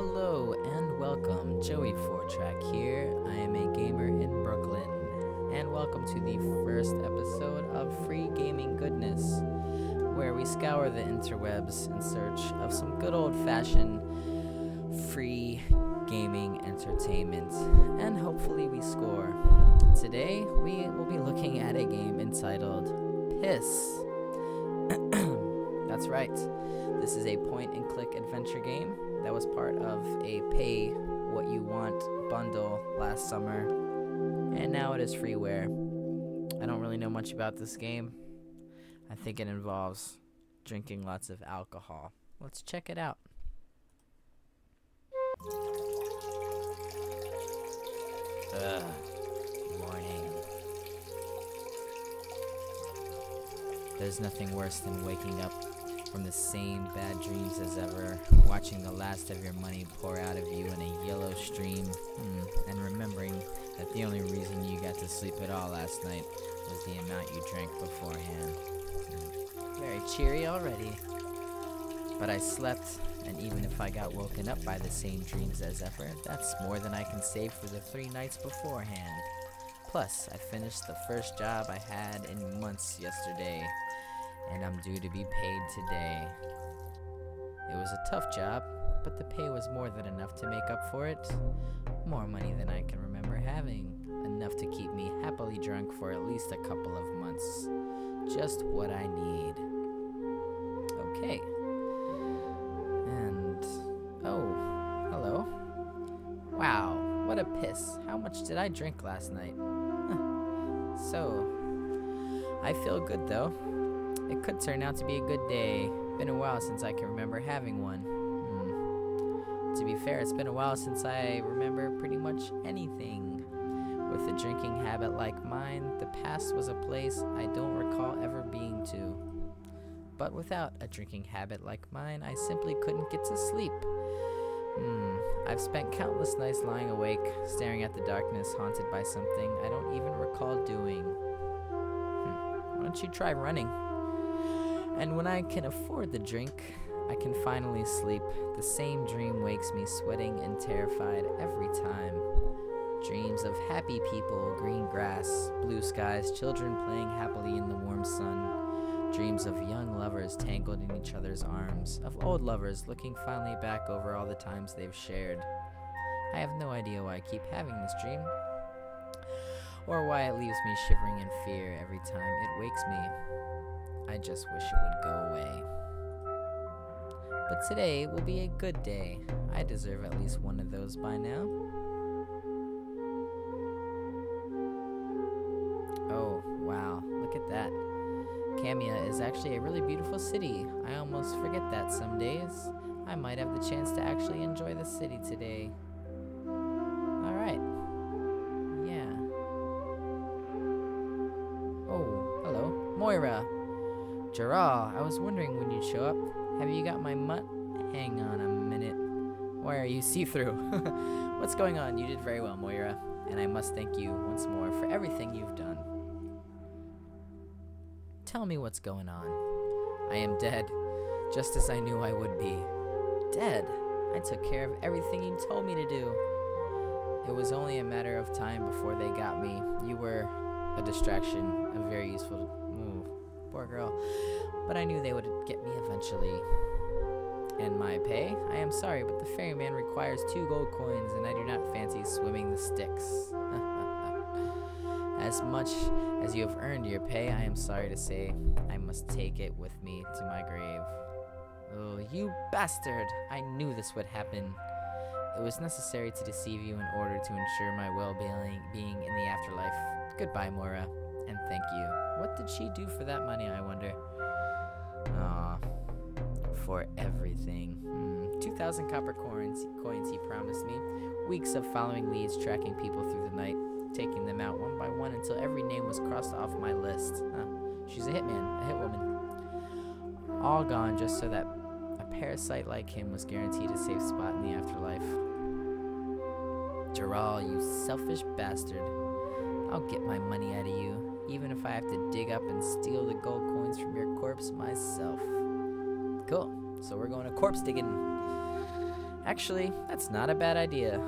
Hello and welcome, Joey 4-Track here. I am a gamer in Brooklyn, and welcome to the first episode of Free Gaming Goodness, where we scour the interwebs in search of some good old-fashioned free gaming entertainment, and hopefully we score. Today, we will be looking at a game entitled Piss. That's right. This is a point-and-click adventure game that was part of a pay what you want bundle last summer, and now it is freeware. I don't really know much about this game. I think it involves drinking lots of alcohol. Let's check it out. Morning. There's nothing worse than waking up from the same bad dreams as ever, watching the last of your money pour out of you in a yellow stream, and remembering that the only reason you got to sleep at all last night was the amount you drank beforehand. Very cheery already. But I slept, and even if I got woken up by the same dreams as ever, that's more than I can save for the 3 nights beforehand. Plus, I finished the first job I had in months yesterday, and I'm due to be paid today. It was a tough job, but the pay was more than enough to make up for it. More money than I can remember having. Enough to keep me happily drunk for at least a couple of months. Just what I need. Okay. And, oh, hello. Wow, what a piss. How much did I drink last night? So, I feel good though. It could turn out to be a good day. Been a while since I can remember having one. To be fair, it's been a while since I remember pretty much anything. With a drinking habit like mine, the past was a place I don't recall ever being to. But without a drinking habit like mine, I simply couldn't get to sleep. I've spent countless nights lying awake, staring at the darkness, haunted by something I don't even recall doing. Why don't you try running? And when I can afford the drink, I can finally sleep. The same dream wakes me sweating and terrified every time. Dreams of happy people, green grass, blue skies, children playing happily in the warm sun. Dreams of young lovers tangled in each other's arms, of old lovers looking finally back over all the times they've shared. I have no idea why I keep having this dream, or why it leaves me shivering in fear every time it wakes me. I just wish it would go away. But today will be a good day. I deserve at least one of those by now. Oh, wow, look at that. Kamia is actually a really beautiful city. I almost forget that some days. I might have the chance to actually enjoy the city today. Alright. Yeah. Oh, hello. Moira. Gerald, I was wondering when you'd show up. Have you got my mutt? Hang on a minute. Why are you see-through? What's going on? You did very well, Moira. And I must thank you once more for everything you've done. Tell me what's going on. I am dead, just as I knew I would be. Dead? I took care of everything you told me to do. It was only a matter of time before they got me. You were a distraction, a very useful move. Poor girl. But I knew they would get me eventually. And my pay? I am sorry, but the ferryman requires 2 gold coins, and I do not fancy swimming the Styx. As much as you have earned your pay, I am sorry to say, I must take it with me to my grave. Oh, you bastard! I knew this would happen. It was necessary to deceive you in order to ensure my well-being in the afterlife. Goodbye, Moira, and thank you. What did she do for that money, I wonder? Aw, for everything. 2,000 copper coins he promised me. Weeks of following leads, tracking people through the night, taking them out one by one until every name was crossed off my list. She's a hitman, a hitwoman. All gone just so that a parasite like him was guaranteed a safe spot in the afterlife. Gerald, you selfish bastard. I'll get my money out of you, even if I have to dig up and steal the gold coins from your corpse myself. Cool. So we're going to corpse digging. Actually, that's not a bad idea.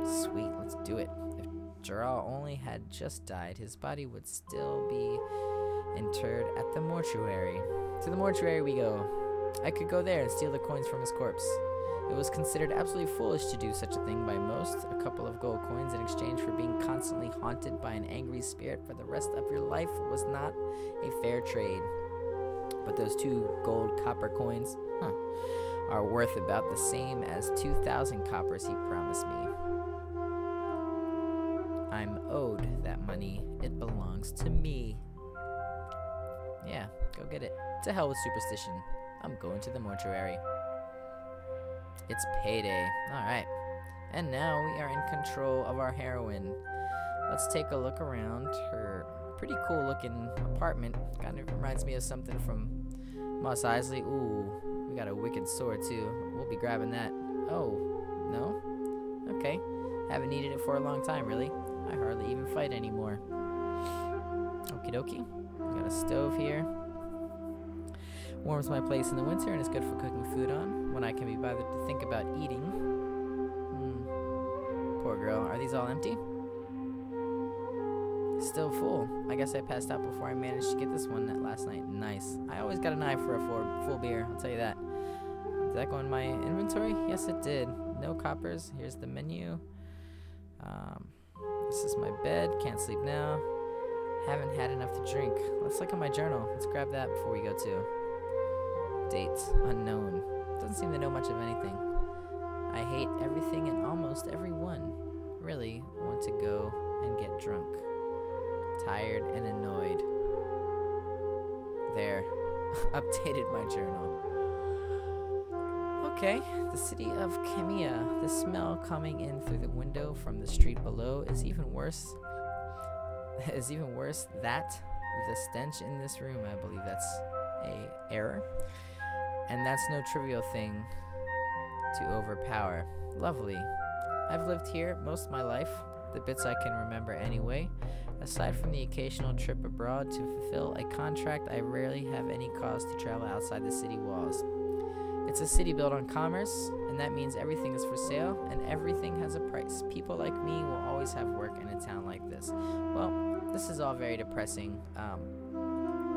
Sweet, let's do it. If Gerald only had just died, his body would still be interred at the mortuary. To the mortuary we go. I could go there and steal the coins from his corpse. It was considered absolutely foolish to do such a thing by most. A couple of gold coins in exchange for being constantly haunted by an angry spirit for the rest of your life was not a fair trade. But those 2 gold copper coins, are worth about the same as 2,000 coppers he promised me. I'm owed that money. It belongs to me. Yeah, go get it. To hell with superstition. I'm going to the mortuary. It's payday. Alright. And now we are in control of our heroine. Let's take a look around her pretty cool looking apartment. Kind of reminds me of something from Mos Eisley. Ooh, we got a wicked sword too. We'll be grabbing that. Oh, no? Okay. Haven't needed it for a long time, really. I hardly even fight anymore. Okie dokie. We got a stove here. Warms my place in the winter and is good for cooking food on when I can be bothered to think about eating. Poor girl. Are these all empty? Still full. I guess I passed out before I managed to get this one last night. Nice. I always got an eye for a full beer, I'll tell you that. Did that go in my inventory? Yes, it did. No coppers. Here's the menu. This is my bed. Can't sleep now. Haven't had enough to drink. Let's look at my journal. Let's grab that before we go to. Dates. Unknown. Doesn't seem to know much of anything. I hate everything and almost everyone. Really want to go and get drunk. Tired and annoyed. There. Updated my journal. Okay, the city of Kemia. The smell coming in through the window from the street below is even worse. That the stench in this room, I believe that's a error. And that's no trivial thing to overpower. Lovely. I've lived here most of my life, the bits I can remember anyway. Aside from the occasional trip abroad to fulfill a contract, I rarely have any cause to travel outside the city walls. It's a city built on commerce, and that means everything is for sale, and everything has a price. People like me will always have work in a town like this. Well, this is all very depressing.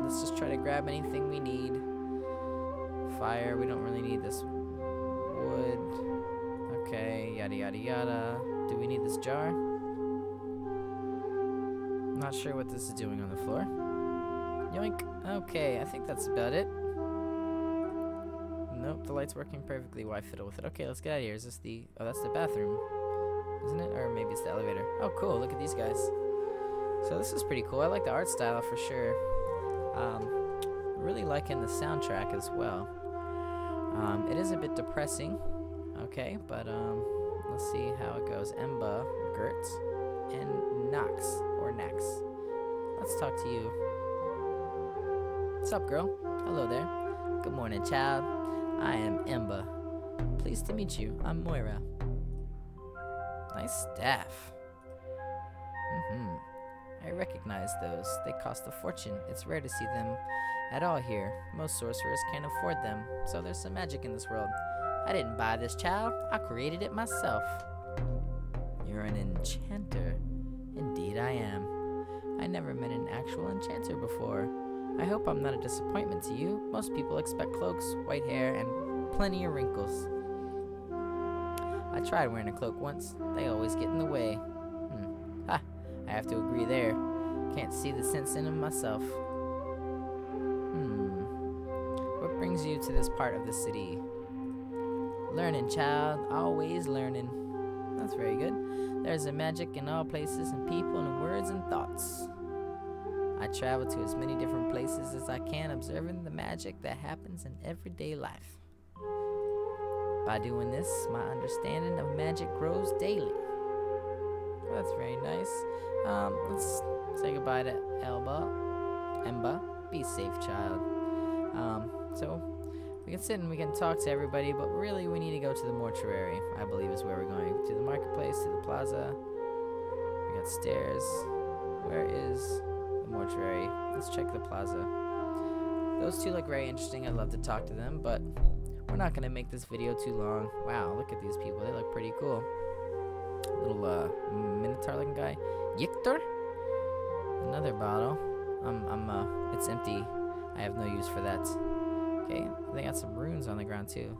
Let's just try to grab anything we need. Fire, we don't really need this wood. Okay, yada yada yada. Do we need this jar? Not sure what this is doing on the floor. Yoink. Okay, I think that's about it. Nope, the light's working perfectly. Why fiddle with it? Okay, let's get out of here. Is this the... Oh, that's the bathroom. Isn't it? Or maybe it's the elevator. Oh, cool. Look at these guys. So this is pretty cool. I like the art style for sure. Really liking the soundtrack as well. It is a bit depressing. Okay, but let's see how it goes. Emba, Gert, and Nox, or Nax. Let's talk to you. What's up, girl? Hello there. Good morning, child. I am Emba. Pleased to meet you. I'm Moira. Nice staff. I recognize those. They cost a fortune. It's rare to see them at all here. Most sorcerers can't afford them, so there's some magic in this world. I didn't buy this, child. I created it myself. You're an enchanter. Indeed I am. I never met an actual enchanter before. I hope I'm not a disappointment to you. Most people expect cloaks, white hair, and plenty of wrinkles. I tried wearing a cloak once. They always get in the way. Ha! I have to agree there. Can't see the sense in them myself. What brings you to this part of the city? Learning, child. Always learning. That's very good. There's a magic in all places and people and words and thoughts. I travel to as many different places as I can, observing the magic that happens in everyday life. By doing this, my understanding of magic grows daily. Well, that's very nice. Let's say goodbye to Emba. Be safe, child. So we can sit and we can talk to everybody, but really we need to go to the mortuary, I believe is where we're going. To the marketplace, to the plaza. We got stairs. Where is the mortuary? Let's check the plaza. Those two look very interesting. I'd love to talk to them, but we're not gonna make this video too long. Wow, look at these people. They look pretty cool. Little minotaur-looking guy. Yictor? Another bottle. It's empty. I have no use for that. Okay, they got some runes on the ground too.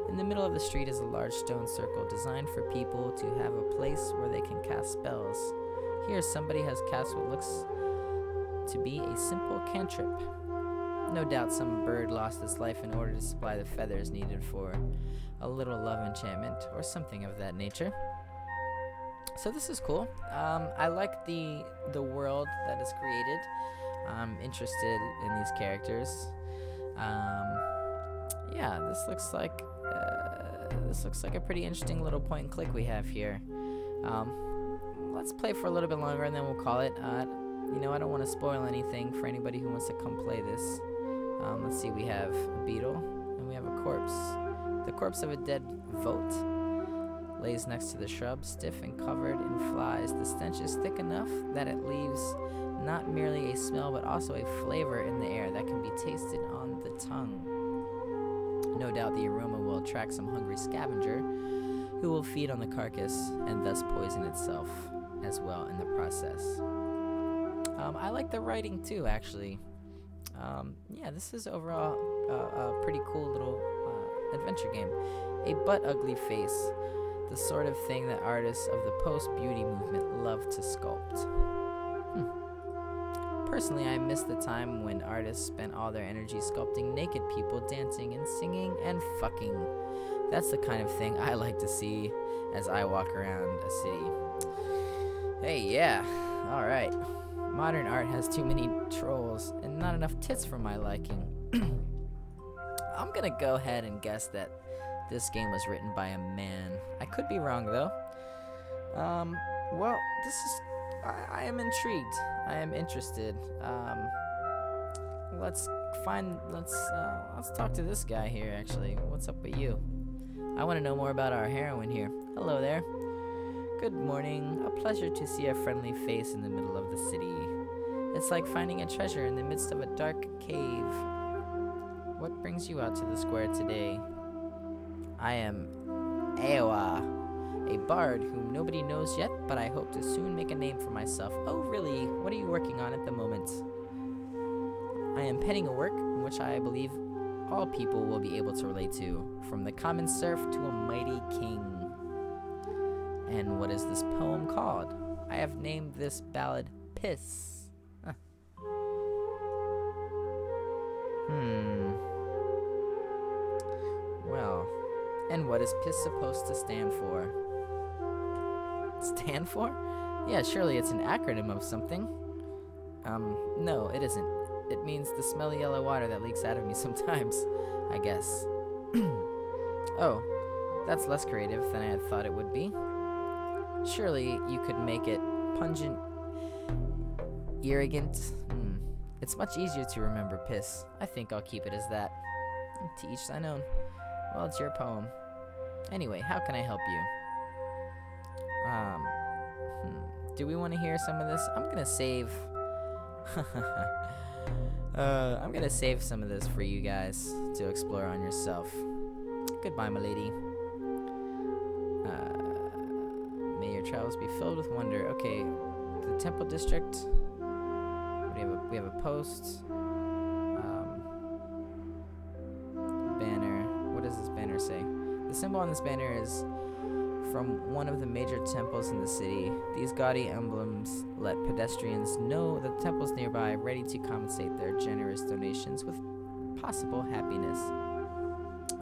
In the middle of the street is a large stone circle designed for people to have a place where they can cast spells. Here, somebody has cast what looks to be a simple cantrip. No doubt some bird lost its life in order to supply the feathers needed for a little love enchantment or something of that nature. So this is cool. I like the world that is created. I'm interested in these characters. Yeah, this looks like a pretty interesting little point and click we have here. Let's play for a little bit longer and then we'll call it. You know, I don't want to spoil anything for anybody who wants to come play this. Let's see, we have a beetle and we have a corpse. The corpse of a dead vote lays next to the shrub, stiff and covered in flies. The stench is thick enough that it leaves not merely a smell but also a flavor in the air that can be tasted on the tongue. No doubt the aroma will attract some hungry scavenger who will feed on the carcass and thus poison itself as well in the process. I like the writing too, actually. Yeah, this is overall a pretty cool little adventure game. A butt ugly face, the sort of thing that artists of the post-beauty movement love to sculpt. Personally, I miss the time when artists spent all their energy sculpting naked people dancing and singing and fucking. That's the kind of thing I like to see as I walk around a city. Hey, yeah, alright. Modern art has too many trolls and not enough tits for my liking. I'm gonna go ahead and guess that this game was written by a man. I could be wrong though. Well, this is... I am intrigued. I am interested. Let's talk to this guy here, actually. What's up with you? I want to know more about our heroine here. Hello there. Good morning. A pleasure to see a friendly face in the middle of the city. It's like finding a treasure in the midst of a dark cave. What brings you out to the square today? I am Ep1, a bard whom nobody knows yet, but I hope to soon make a name for myself. Oh, really? What are you working on at the moment? I am penning a work in which I believe all people will be able to relate to, from the common serf to a mighty king. And what is this poem called? I have named this ballad Piss. Huh. Well, and what is Piss supposed to stand for? Stand for? Yeah, surely it's an acronym of something. No, it isn't. It means the smelly yellow water that leaks out of me sometimes, I guess. Oh, that's less creative than I had thought it would be. Surely you could make it pungent, irrigant. It's much easier to remember piss. I think I'll keep it as that. To each thine own. Well, it's your poem. Anyway, how can I help you? Do we want to hear some of this? I'm gonna save... I'm gonna save some of this for you guys to explore on yourself. Goodbye, my lady. May your travels be filled with wonder. Okay, the temple district. We have a post. Banner. What does this banner say? The symbol on this banner is from one of the major temples in the city. These gaudy emblems let pedestrians know that the temple's nearby, ready to compensate their generous donations with possible happiness.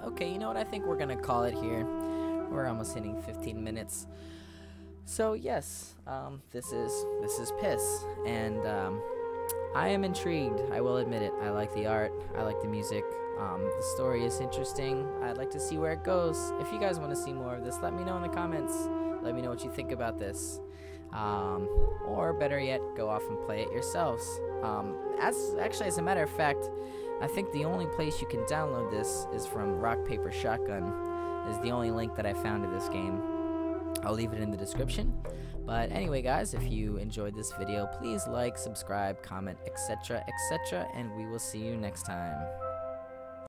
Okay, you know what? I think we're gonna call it here. We're almost hitting 15 minutes. So yes, this is Piss, and I am intrigued. I will admit it. I like the art. I like the music. The story is interesting. I'd like to see where it goes. If you guys want to see more of this, let me know in the comments. Let me know what you think about this. Or better yet, go off and play it yourselves. As a matter of fact, I think the only place you can download this is from Rock Paper Shotgun. Is the only link that I found to this game. I'll leave it in the description. But anyway, guys, if you enjoyed this video, please like, subscribe, comment, etc., etc., and we will see you next time.